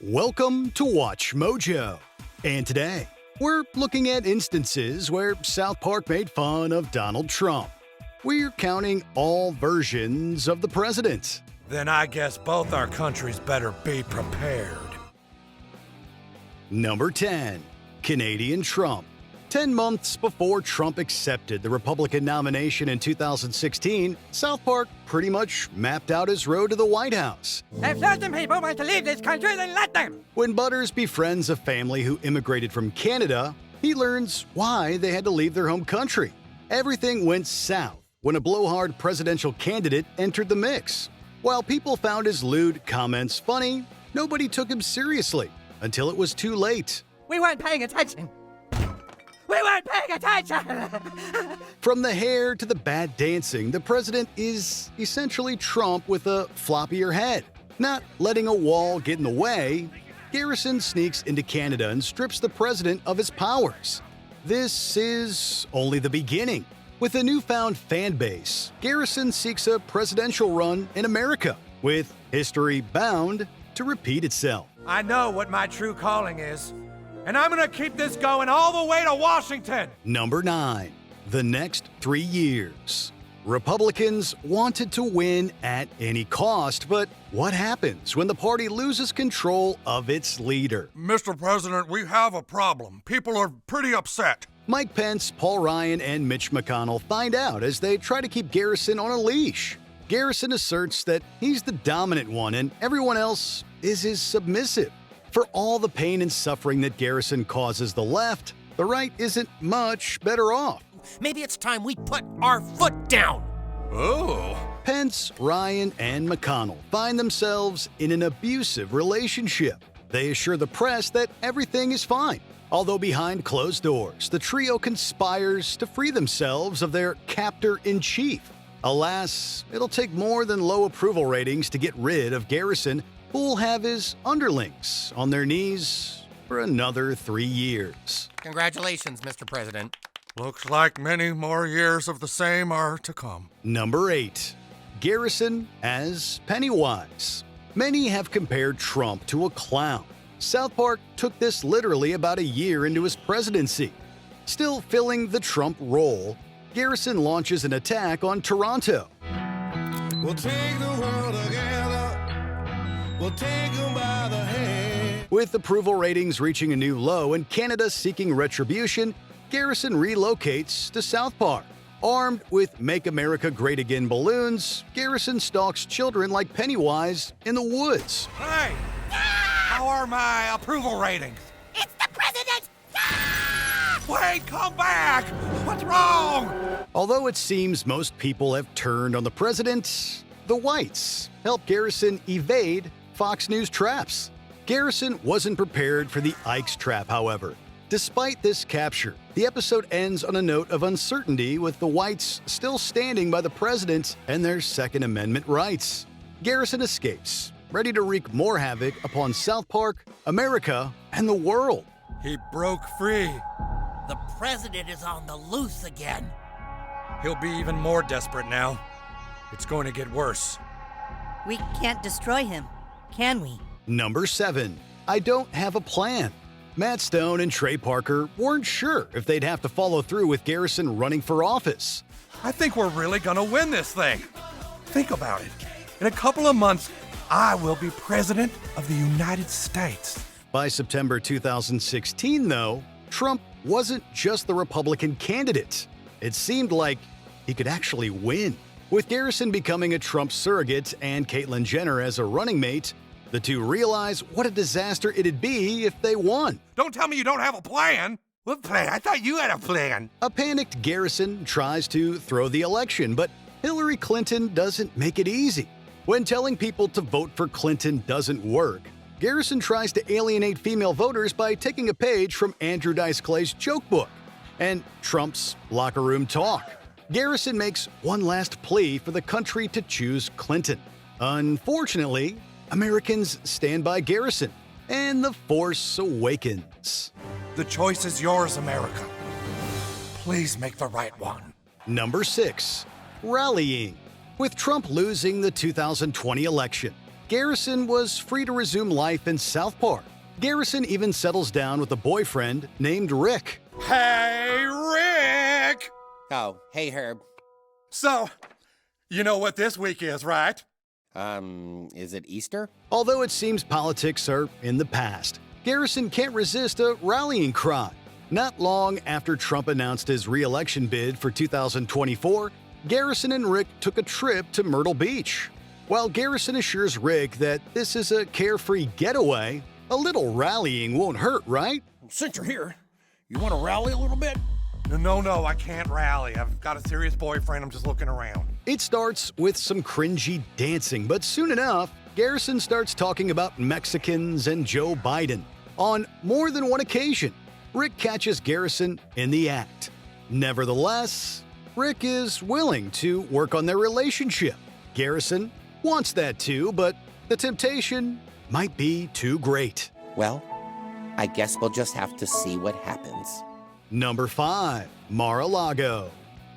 Welcome to Watch Mojo. And today, we're looking at instances where South Park made fun of Donald Trump. We're counting all versions of the president. Then I guess both our countries better be prepared. Number 10. Canadian Trump. 10 months before Trump accepted the Republican nomination in 2016, South Park pretty much mapped out his road to the White House. If certain people want to leave this country, then let them! When Butters befriends a family who immigrated from Canada, he learns why they had to leave their home country. Everything went south when a blowhard presidential candidate entered the mix. While people found his lewd comments funny, nobody took him seriously until it was too late. We weren't paying attention. We weren't paying attention! From the hair to the bad dancing, the president is essentially Trump with a floppier head. Not letting a wall get in the way, Garrison sneaks into Canada and strips the president of his powers. This is only the beginning. With a newfound fan base, Garrison seeks a presidential run in America, with history bound to repeat itself. I know what my true calling is, and I'm gonna keep this going all the way to Washington! Number 9. The next 3 years. Republicans wanted to win at any cost, but what happens when the party loses control of its leader? Mr. President, we have a problem. People are pretty upset. Mike Pence, Paul Ryan, and Mitch McConnell find out as they try to keep Garrison on a leash. Garrison asserts that he's the dominant one and everyone else is his submissive. For all the pain and suffering that Garrison causes the left, the right isn't much better off. Maybe it's time we put our foot down. Oh. Pence, Ryan, and McConnell find themselves in an abusive relationship. They assure the press that everything is fine. Although behind closed doors, the trio conspires to free themselves of their captor-in-chief. Alas, it'll take more than low approval ratings to get rid of Garrison, who will have his underlings on their knees for another 3 years. Congratulations, Mr. President. Looks like many more years of the same are to come. Number 8. Garrison as Pennywise. Many have compared Trump to a clown. South Park took this literally about a year into his presidency. Still filling the Trump role, Garrison launches an attack on Toronto. We'll take the world together. We'll take them by the hand. With approval ratings reaching a new low and Canada seeking retribution, Garrison relocates to South Park. Armed with Make America Great Again balloons, Garrison stalks children like Pennywise in the woods. Hey! How are my approval ratings? It's the president! Wait, come back! What's wrong? Although it seems most people have turned on the president, the whites help Garrison evade Fox News traps. Garrison wasn't prepared for the Ike's trap, however. Despite this capture, the episode ends on a note of uncertainty with the whites still standing by the president and their Second Amendment rights. Garrison escapes, ready to wreak more havoc upon South Park, America, and the world. He broke free. The president is on the loose again. He'll be even more desperate now. It's going to get worse. We can't destroy him, can we? Number 7. I don't have a plan. Matt Stone and Trey Parker weren't sure if they'd have to follow through with Garrison running for office. I think we're really gonna win this thing. Think about it. In a couple of months, I will be president of the United States. By September 2016, though, Trump wasn't just the Republican candidate. It seemed like he could actually win. With Garrison becoming a Trump surrogate and Caitlyn Jenner as a running mate, the two realize what a disaster it'd be if they won. Don't tell me you don't have a plan. What plan? I thought you had a plan. A panicked Garrison tries to throw the election, but Hillary Clinton doesn't make it easy. When telling people to vote for Clinton doesn't work, Garrison tries to alienate female voters by taking a page from Andrew Dice Clay's joke book and Trump's locker room talk. Garrison makes one last plea for the country to choose Clinton. Unfortunately, Americans stand by Garrison, and the force awakens. The choice is yours, America. Please make the right one. Number 6. Rallying. With Trump losing the 2020 election, Garrison was free to resume life in South Park. Garrison even settles down with a boyfriend named Rick. Hey, Rick! Oh, hey, Herb. So, you know what this week is, right? Is it Easter? Although it seems politics are in the past, Garrison can't resist a rallying cry. Not long after Trump announced his re-election bid for 2024, Garrison and Rick took a trip to Myrtle Beach. While Garrison assures Rick that this is a carefree getaway, a little rallying won't hurt, right? Since you're here, you want to rally a little bit? No, I can't rally. I've got a serious boyfriend. I'm just looking around. It starts with some cringy dancing, but soon enough, Garrison starts talking about Mexicans and Joe Biden. On more than one occasion, Rick catches Garrison in the act. Nevertheless, Rick is willing to work on their relationship. Garrison wants that too, but the temptation might be too great. Well, I guess we'll just have to see what happens. Number 5, Mar-a-Lago.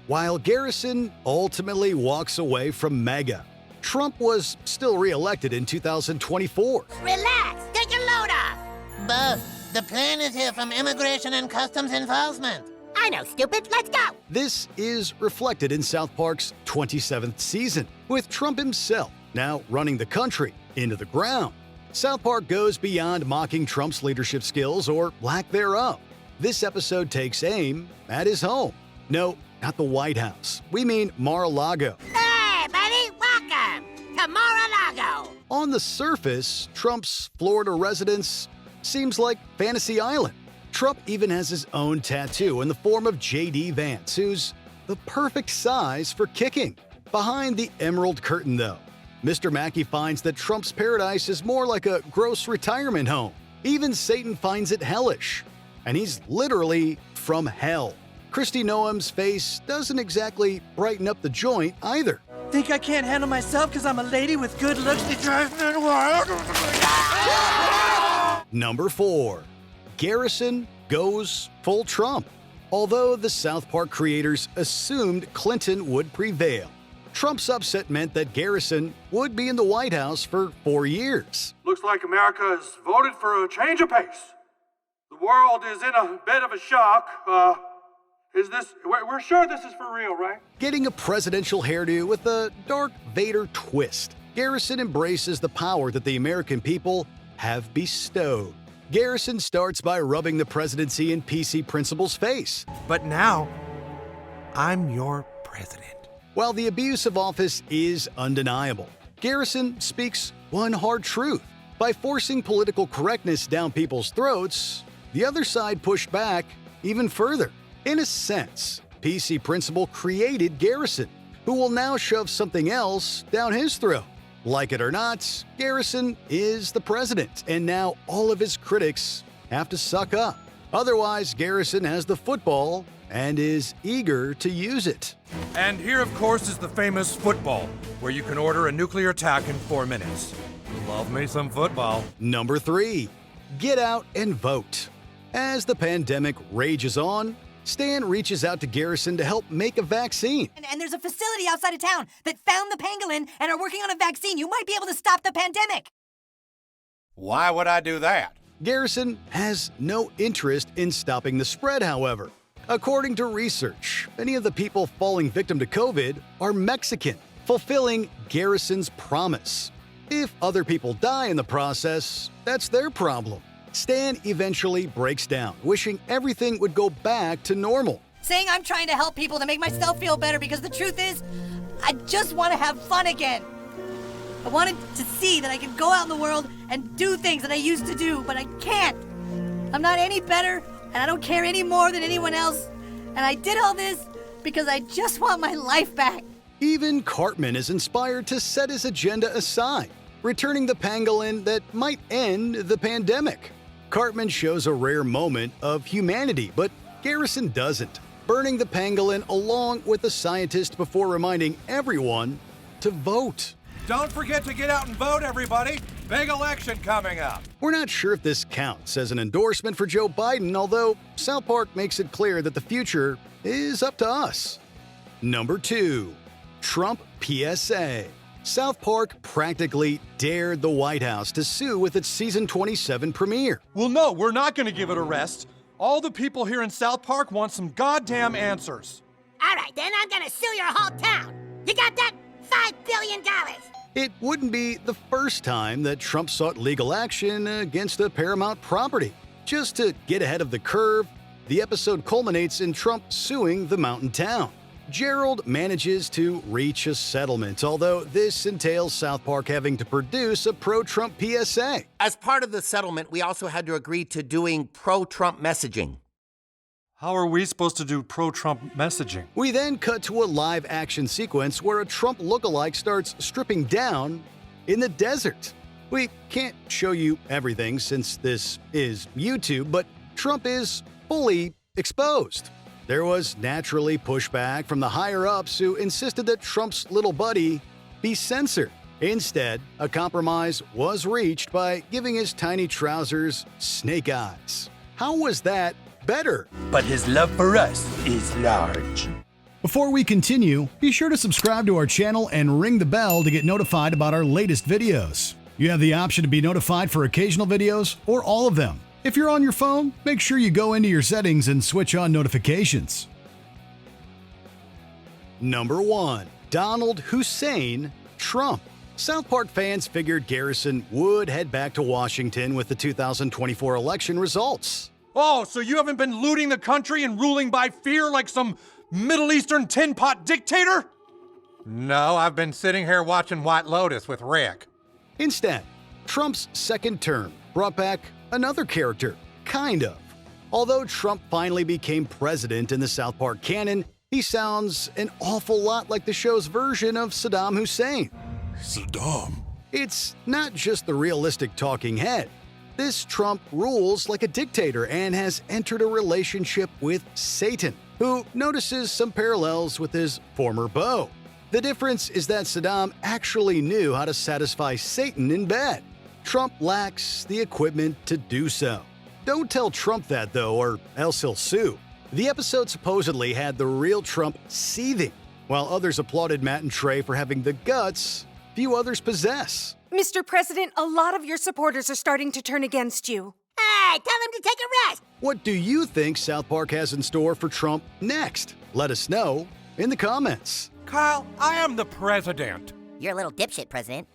While Garrison ultimately walks away from MAGA, Trump was still re-elected in 2024. Relax, take your load off. Boss, the plan is here from Immigration and Customs Enforcement. I know, stupid, let's go. This is reflected in South Park's 27th season, with Trump himself now running the country into the ground. South Park goes beyond mocking Trump's leadership skills or lack thereof. This episode takes aim at his home. No, not the White House. We mean Mar-a-Lago. Hey, buddy, welcome to Mar-a-Lago. On the surface, Trump's Florida residence seems like Fantasy Island. Trump even has his own tattoo in the form of J.D. Vance, who's the perfect size for kicking. Behind the emerald curtain, though, Mr. Mackey finds that Trump's paradise is more like a gross retirement home. Even Satan finds it hellish. And he's literally from hell. Kristi Noem's face doesn't exactly brighten up the joint either. Think I can't handle myself because I'm a lady with good looks that drives me wild? Number 4. Garrison goes full Trump. Although the South Park creators assumed Clinton would prevail, Trump's upset meant that Garrison would be in the White House for 4 years. Looks like America has voted for a change of pace. The world is in a bit of a shock. We're sure this is for real, right? Getting a presidential hairdo with a Darth Vader twist, Garrison embraces the power that the American people have bestowed. Garrison starts by rubbing the presidency in PC Principal's face. But now, I'm your president. While the abuse of office is undeniable, Garrison speaks one hard truth. By forcing political correctness down people's throats, the other side pushed back even further. In a sense, PC Principal created Garrison, who will now shove something else down his throat. Like it or not, Garrison is the president, and now all of his critics have to suck up. Otherwise, Garrison has the football and is eager to use it. And here, of course, is the famous football, where you can order a nuclear attack in 4 minutes. Love me some football. Number 3. Get out and vote. As the pandemic rages on, Stan reaches out to Garrison to help make a vaccine. And there's a facility outside of town that found the pangolin and are working on a vaccine. You might be able to stop the pandemic. Why would I do that? Garrison has no interest in stopping the spread, however. According to research, many of the people falling victim to COVID are Mexican, fulfilling Garrison's promise. If other people die in the process, that's their problem. Stan eventually breaks down, wishing everything would go back to normal. Saying I'm trying to help people to make myself feel better because the truth is, I just want to have fun again. I wanted to see that I could go out in the world and do things that I used to do, but I can't. I'm not any better, and I don't care any more than anyone else. And I did all this because I just want my life back. Even Cartman is inspired to set his agenda aside, returning the pangolin that might end the pandemic. Cartman shows a rare moment of humanity, but Garrison doesn't, burning the pangolin along with the scientist before reminding everyone to vote. Don't forget to get out and vote, everybody. Big election coming up. We're not sure if this counts as an endorsement for Joe Biden, although South Park makes it clear that the future is up to us. Number 2. Trump PSA. South Park practically dared the White House to sue with its season 27 premiere. Well, no, we're not going to give it a rest. All the people here in South Park want some goddamn answers. All right, then I'm gonna sue your whole town. You got that? $5 billion. It wouldn't be the first time that Trump sought legal action against a Paramount property. Just to get ahead of the curve, the episode culminates in Trump suing the mountain town. Gerald manages to reach a settlement, although this entails South Park having to produce a pro-Trump PSA. As part of the settlement, we also had to agree to doing pro-Trump messaging. How are we supposed to do pro-Trump messaging? We then cut to a live action sequence where a Trump lookalike starts stripping down in the desert. We can't show you everything since this is YouTube, but Trump is fully exposed. There was naturally pushback from the higher-ups who insisted that Trump's little buddy be censored. Instead, a compromise was reached by giving his tiny trousers snake eyes. How was that better? But his love for us is large. Before we continue, be sure to subscribe to our channel and ring the bell to get notified about our latest videos. You have the option to be notified for occasional videos or all of them. If you're on your phone, make sure you go into your settings and switch on notifications. Number 1. Donald Hussein Trump. South Park fans figured Garrison would head back to Washington with the 2024 election results. Oh, so you haven't been looting the country and ruling by fear like some Middle Eastern tin pot dictator? No, I've been sitting here watching White Lotus with Rick. Instead, Trump's second term brought back another character, kind of. Although Trump finally became president in the South Park canon, he sounds an awful lot like the show's version of Saddam Hussein. Saddam. It's not just the realistic talking head. This Trump rules like a dictator and has entered a relationship with Satan, who notices some parallels with his former beau. The difference is that Saddam actually knew how to satisfy Satan in bed. Trump lacks the equipment to do so. Don't tell Trump that, though, or else he'll sue. The episode supposedly had the real Trump seething. While others applauded Matt and Trey for having the guts, few others possess. Mr. President, a lot of your supporters are starting to turn against you. Hey, tell him to take a rest. What do you think South Park has in store for Trump next? Let us know in the comments. Kyle, I am the president. You're a little dipshit, President.